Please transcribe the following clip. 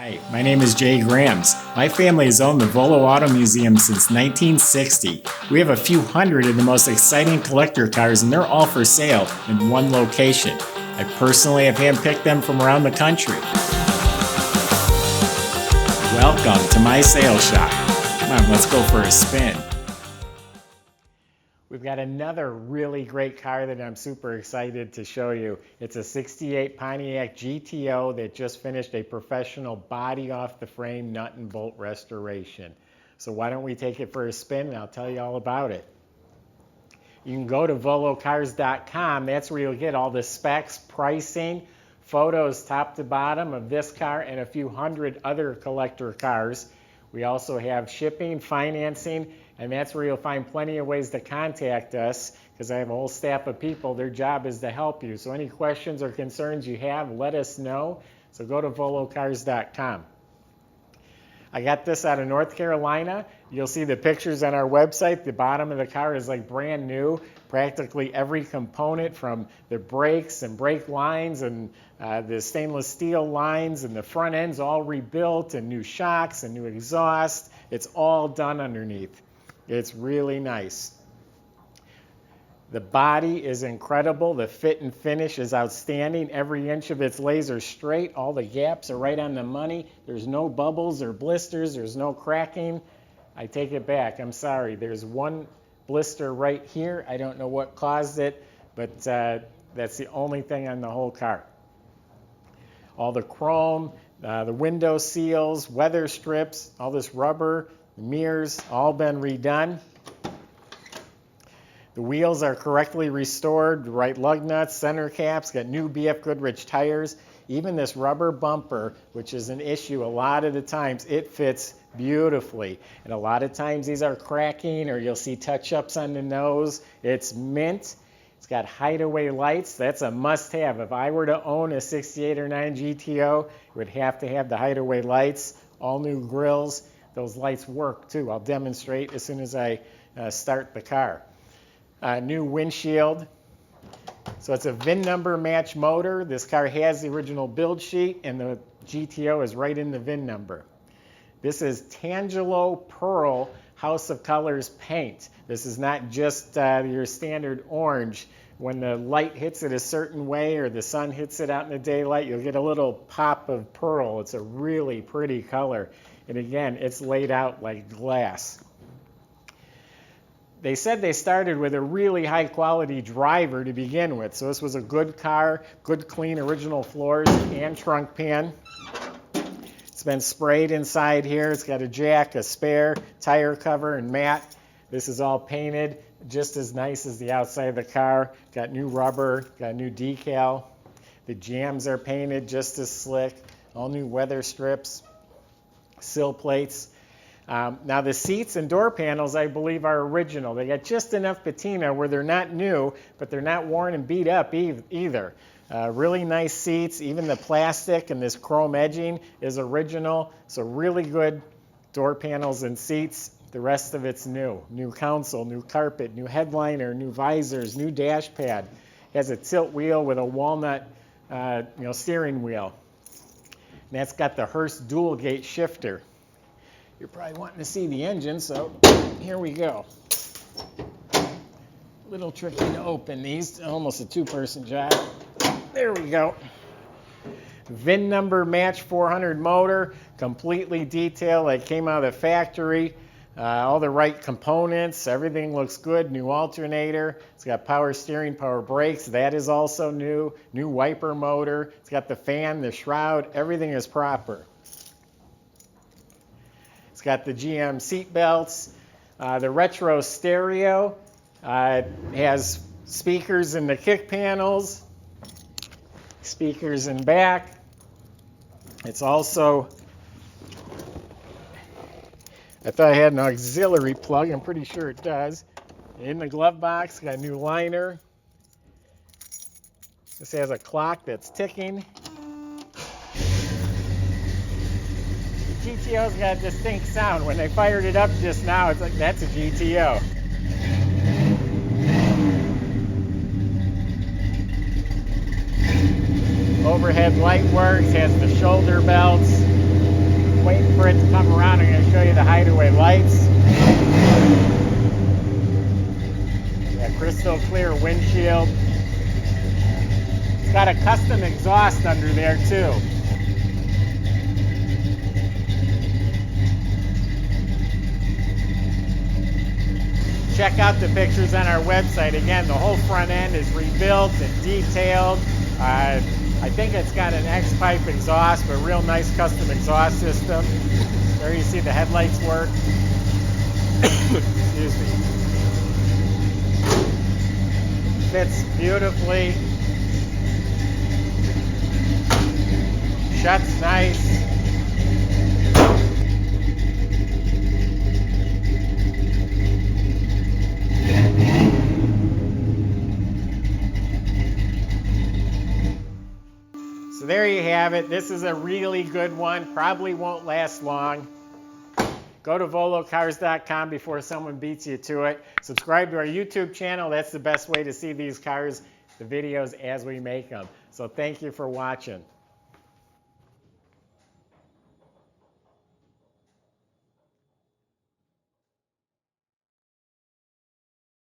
Hi, my name is Jay Grams. My family has owned the Volo Auto Museum since 1960. We have a few hundred of the most exciting collector cars, and they're all for sale in one location. I personally have handpicked them from around the country. Welcome to my sales shop. Come on, let's go for a spin. We've got another really great car that I'm super excited to show you. It's a 68 Pontiac Gto that just finished a professional body off the frame nut and bolt restoration. So why don't we take it for a spin and I'll tell you all about it. You can go to volocars.com. That's where you'll get all the specs, pricing, photos top to bottom of this car and a few hundred other collector cars. We also have shipping, financing, and that's where you'll find plenty of ways to contact us because I have a whole staff of people. Their job is to help you. So any questions or concerns you have, let us know. So go to volocars.com. I got this out of North Carolina. You'll see the pictures on our website. The bottom of the car is like brand new. Practically every component from the brakes and brake lines and the stainless steel lines and the front end's all rebuilt and new shocks and new exhaust. It's all done underneath. It's really nice. The body is incredible. The fit and finish is outstanding. Every inch of it's laser straight. All the gaps are right on the money. There's no bubbles or blisters. There's no cracking. I take it back. I'm sorry. There's one blister right here. I don't know what caused it, but that's the only thing on the whole car. All the chrome, the window seals, weather strips, all this rubber, the mirrors, all been redone. The wheels are correctly restored, the right lug nuts, center caps, got new BF Goodrich tires. Even this rubber bumper, which is an issue a lot of the times, it fits beautifully. And a lot of times these are cracking or you'll see touch-ups on the nose. It's mint. It's got Hideaway Lights. That's a must-have. If I were to own a 68 or 9 GTO, it would have to have the Hideaway Lights. All new grills. Those lights work too. I'll demonstrate as soon as I start the car. New windshield. So it's a VIN number match motor. This car has the original build sheet and the GTO is right in the VIN number. This is Tangelo Pearl House of Colors paint. This is not just your standard orange. When the light hits it a certain way or the sun hits it out in the daylight, you'll get a little pop of pearl. It's a really pretty color. And again, it's laid out like glass. They said they started with a really high quality driver to begin with. So this was a good car, good clean original floors and trunk pan. It's been sprayed inside here. It's got a jack, a spare, tire cover, and mat. This is all painted just as nice as the outside of the car. Got new rubber, got new decal. The jambs are painted just as slick. All new weather strips, sill plates. Now the seats and door panels, I believe, are original. They got just enough patina where they're not new, but they're not worn and beat up either. Really nice seats. Even the plastic and this chrome edging is original. So really good door panels and seats. The rest of it's new. New console, new carpet, new headliner, new visors, new dash pad. Has a tilt wheel with a walnut steering wheel. And that's got the Hurst dual gate shifter. You're probably wanting to see the engine, so here we go. Little tricky to open these, almost a two-person job. There we go. VIN number match 400 motor, completely detailed, like came out of the factory. All the right components, everything looks good. New alternator, it's got power steering, power brakes, that is also new. New wiper motor, it's got the fan, the shroud, everything is proper. It's got the GM seat belts, the retro stereo, has speakers in the kick panels, speakers in back. It's also, I thought I had an auxiliary plug, I'm pretty sure it does. In the glove box, got a new liner. This has a clock that's ticking. GTO's got a distinct sound. When they fired it up just now, it's like, that's a GTO. Overhead light works, has the shoulder belts. for it to come around, I'm going to show you the Hideaway Lights. Yeah, crystal clear windshield. It's got a custom exhaust under there too. Check out the pictures on our website. Again, the whole front end is rebuilt and detailed. I think it's got an X-pipe exhaust, but real nice custom exhaust system. There you see the headlights work. Excuse me. Fits beautifully. Shuts nice. So there you have it. This is a really good one. Probably won't last long. Go to volocars.com before someone beats you to it. Subscribe to our YouTube channel. That's the best way to see these cars, the videos as we make them. So thank you for watching.